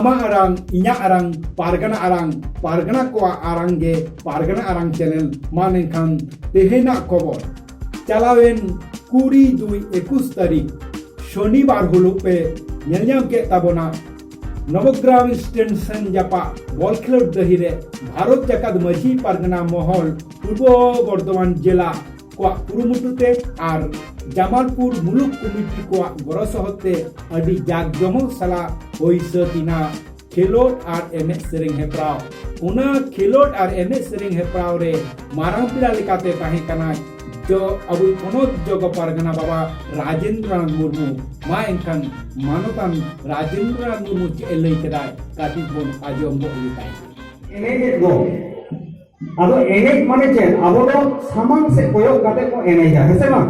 आमा आरांग इन्या आरांग पारगना को आरांग गे पारगना आरांग चैनल माने खान तेहेना खबर चलावेन 20-21 तारीख शनिवार हुलुग पे नेलᱧाम के ताबोना नवग्राम स्टेशन जापा बल खेलोड दहिरे भारत जाकात माझी पारगना महल पूर्व बर्धमान जिला को कुरुमुटुते और जामालपुर मुलुक कमिटी को गड़ सहते अभी जाक जमक सला होई सतिना खेलोड और एने सेरेंग हेप्राव उना खेलोड और एने सेरेंग हेप्राव रे मारांग पिला लेकाते ताहे कना जो अबु पोनोत जगो पारगना बाबा राजेंद्रनाथ मुर्मू मा एनखान मानतान राजेंद्रनाथ मुर्मू चे लई केदाय काटी बोन आजम बो लिताय एने दो आदो एने माने चेन आबो दो सामान से कोयो काते को एने जा हेसे मा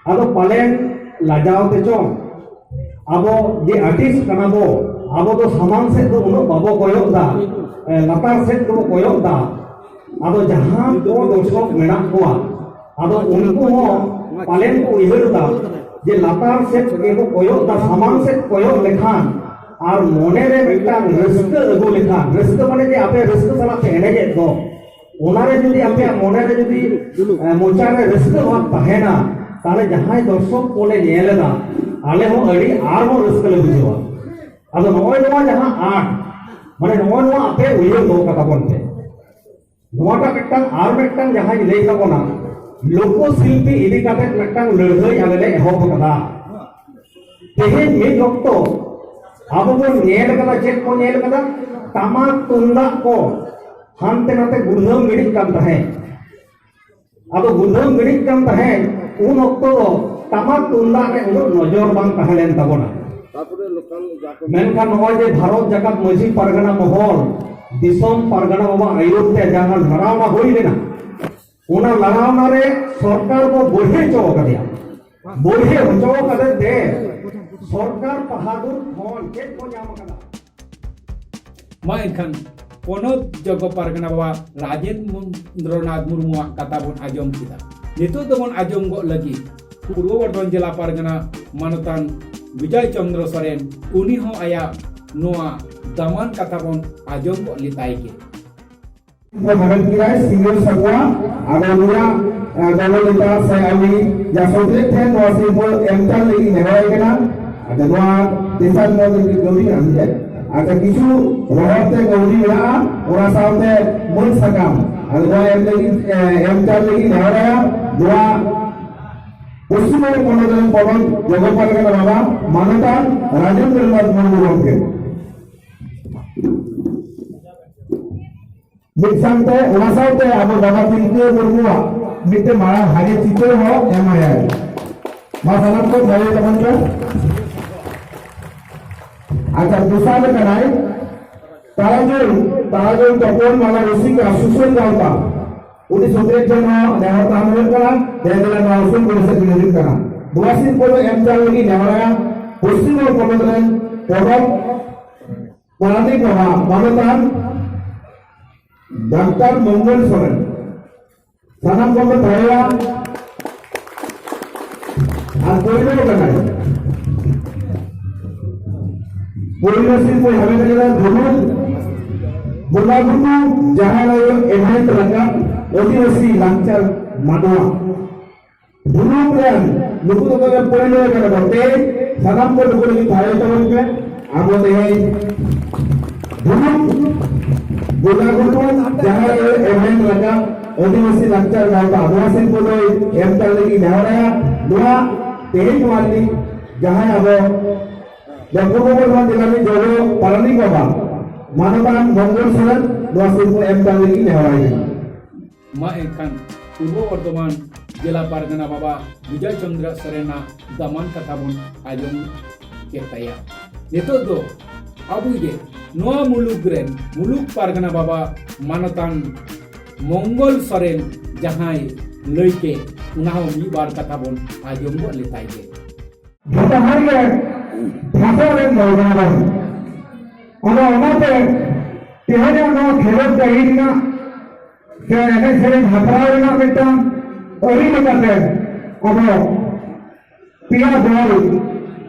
आदो पालेन लाजाव ते चो आबो जे आर्टिस्ट कना बो आबो दो सामान से तो उनो बाबो कोयो दा लतार से तो कोयो दा आदो जहां को दर्शक मेना कोआ आदो उनको हो पालेन को इहरुदा जे लतार से को कोयो दा सामान से कोयो लेखान और मोने रे बेटा रस्क अगो लेखान रस्क माने जे आपे रस्क सला एने जे दो ओनारे जदि आपे मोने रे जदि मोचा रे रस्क वात तहेना ताले जहां दर्शक कोले नेलेदा आले हो अड़ी आर हो रस्क ले बुझवा आदो नोय नोवा जहां आठ माने नोय नोवा आपे उयो दो कथा बोलते नोवाटा मिटन आर मिटन जहां लई ताबोना लोको शिल्पी इदी काते मिटन लड़हई आले एहब कदा तेहेन मिद रक्तो आबो बो नेल कदा चेक को नेल कदा तमाक तुंदा को हानते नाते गुरधम गिड़ी कान तहे आदो गुरधम गिड़ी कान तहे उन अक्तो तमाक तुंदा रे उनो नजर बांग तहलेन ताबोना मेनखान नोय जे भारत जाकात माझी पारगना महल दिसम पारगना बाबा आयुते जहां लड़ावना होई लेना उना लड़ावना रे सरकार को बढ़े चो कदिया बढ़े होचो कदे दे सरकार बहादुर फोन के को जाम कदा मा एनखान पोनोत जगो पारगना बाबा राजेंद्रनाथ मुर्मू कथा बोन आजम किदा नितो दोबन आजम गो लगी पूर्व बर्धमान जिला पारगना मानतान विजय चंद्र सोरेन उनी हो आया नोआ दमान कथा बोन आजम गो लिताई के मगन किराय सिंगल सगवा आगोनुरा गवलेता से आमी या सोते थे नोसी बो एमटा लेगी नेवाय केना अदवा देसान मो के गौरी आंजे आका किछु रोहते गौरी मेला ओरा सामने मुल सकाम अदवा एमटा लेगी नेवाया दुआ पश्चिम बंगाल पवन जगपाल के बाबा मानता राजेंद्रनाथ मुर्मू के मिक्सांते उनासाते अब बाबा तिलके मुर्मुआ मिते मारा हागे चिते हो एमआई मा सनत को भाई तमन के अच्छा दूसरा कनाई ताराजुल तपोन माला ऋषि का सुसन गावता उनी सुंदर जन नेहर तामल करा देदला नाउसुन को से दिलिन करा बुआसिन को एमचाल लगी नेहरा पश्चिम और पमदरन पदम परानी प्रभा मानतान डॉक्टर मंगल सोरेन सनम को तोया और कोई नहीं करना पोलिसी को हमें करेगा दोनों बुलागुनु जहां लायो एमएन रंगा ओदिवसी लांचर मानवा दोनों प्लान लोगों को अगर पोलियो कर बोलते सनम को लोगों की थारे तो के आमोदे दोनों बुलागुनु जहां लायो एमएन रंगा ओदिवसी लांचर गांव आदिवासी को एम कर लगी नेवरा दुआ तेज वाली जहां अब जगोबल जिला में जो पालनी बाबा मानवान मंगल सोरेन दोसिन को एम कर लगी नेवरा मा एनखान पूर्व बर्धमान जिला पारगना बाबा विजय चंद्र सोरेना दमान कथा बोन आजम केताया नितो दो अबु जे नोआ मुलुक पारगना बाबा मानतान मंगल सोरेन जहां लइके उनाहो मी बार कथा बोन आजम गो लेताई के जहां ये भाषा रे नौजवान और ओनाते तेहरे नो खेलों कहीना के एने सेरे भापरावना बेटा ओही लेकाते अब पिया दल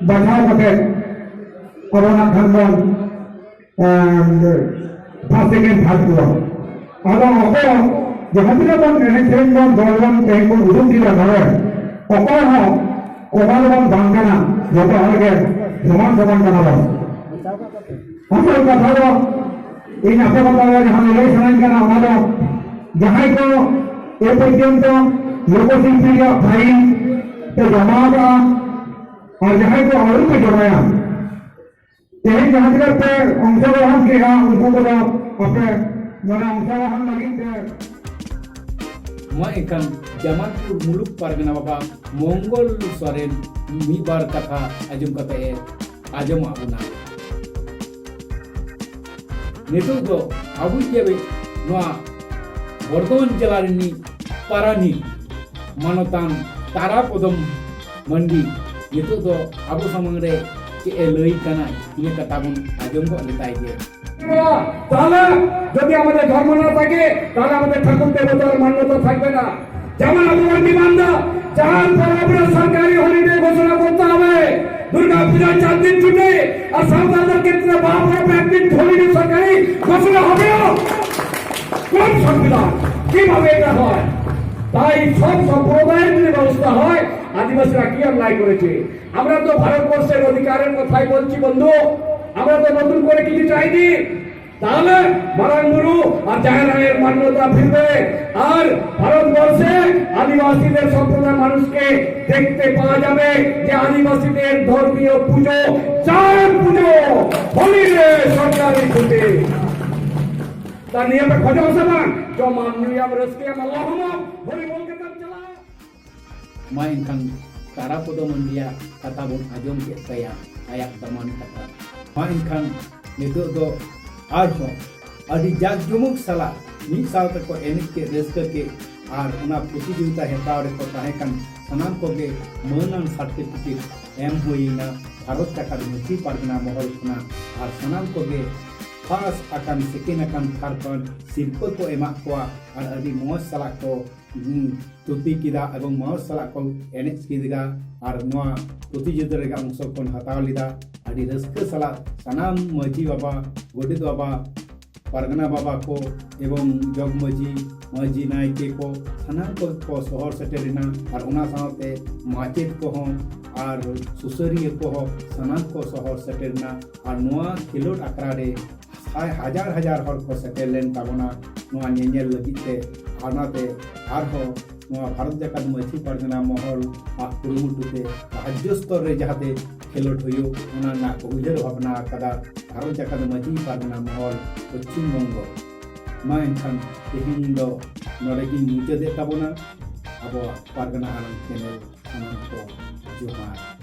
बचाव कते कोरोना खंडन first, second, third ko. Ado ako jahan tira bon ene train bon dolban train bon udum tira nore. Ako ho komal bon bangana joto horge zaman kana bon. Asal katha do in ape katha jahan lei sanan kana onado jahai ko e porjonto लोकशिल्पी का fine तो जमा का और जहाँ को और को जमाया यही जहाँ तक पे अंशग्रहण किया उनको तो अपने मैंने अंशग्रहण लगी थे मैं इकन जमालपुर मुलुक परगना बाबा मंगल सोरेन मीबार कथा आजम कते आजम आबुना नितु दो आबु के नोआ बर्धमान जिला रिनी पारानी मानतान तारा पदम मंडी नितु दो आबु समंग रे के लई काना ये कथा बन आजम को लेताय के তাহলে যদি আমাদের ধর্ম না থাকে তাহলে আমাদের ঠাকুর দেবতার মান্যতা থাকবে না যেমন আমাদের বিমানদা চার পরবরে সরকারি হলিডে ঘোষণা করতে হবে দুর্গা পূজা 4 দিন ছুটি আর সাঁওতালদের ক্ষেত্রে বারবার একদিন হলিডে সরকারি ঘোষণা হবেও কোন সংবিধান কিভাবে এটা হয় তাই সব সম্প্রদায়ের যদি ব্যবস্থা হয় আদিবাসীরা কি অন্যায় করেছে আমরা তো ভারতবর্ষের অধিকারের কথাই বলছি বন্ধু আমরা তো নতুন করে কিছু চাইনি তাহলে মারাঙ্গুরু আর জাহেরানের মান্যতা ফিরবে আর ভারতবর্ষে আদিবাসীদের সম্প্রদায়ের মানুষকে দেখতে পাওয়া যাবে যে আদিবাসীদের ধর্মীয় পুজো চার পুজো হলিডে সরকারি ছুটি তার নিয়মে খোঁজা সমান जो माननीय रस्ते अल्लाहुम्मा हरि बोल के तब चला मैं इनkan तारा पदम मंडिया कथा बन आजम के saya ayak teman kata मैं इनkan नितु दो आज हो अड़ी जाग जुमुक सला मीद साल तक को एनिक के रेस्कर के आर उना प्रतियोगिता हेताव रे को ताहेकन सनाम को के मनान सर्टिफिकेट एम होइना भारत अकादमी पारगना महल खुना आर सनाम को के पास akan sekin akan karton sirko ko emak ko ar adi mos salak ko tuti kida ebong mos salak ko enek kida ar noa tuti judre ga angso kon hataw lida adi raske salak sanam maji baba godit baba pargana baba ko ebong jog maji naike ko sanam ko sohor seterina ar una saute machet ko ho আর সুসরিয়ে কহ সনাম को শহর সেটেরনা আর নোয়া খেলোড আখড়ারে হাজার হাজার হর को সেটেলেন তাবনা নোয়া নিয়েল লাগিতে আনাতে আর হ নোয়া ভারত জাকাত মাঝি পারগনা মহল আর কুরুমুটুতে রাজ্য স্তরে যাহাতে খেলোড হইও ওনা না উইজার ভাবনা কাদা ভারত জাকাত মাঝি পারগনা মহল পশ্চিমবঙ্গ মা এনখান তেহিন দো নরেগি মুজে দে তাবনা আবো পারগনা আনন্দ চ্যানেল আনন্দ जोहार।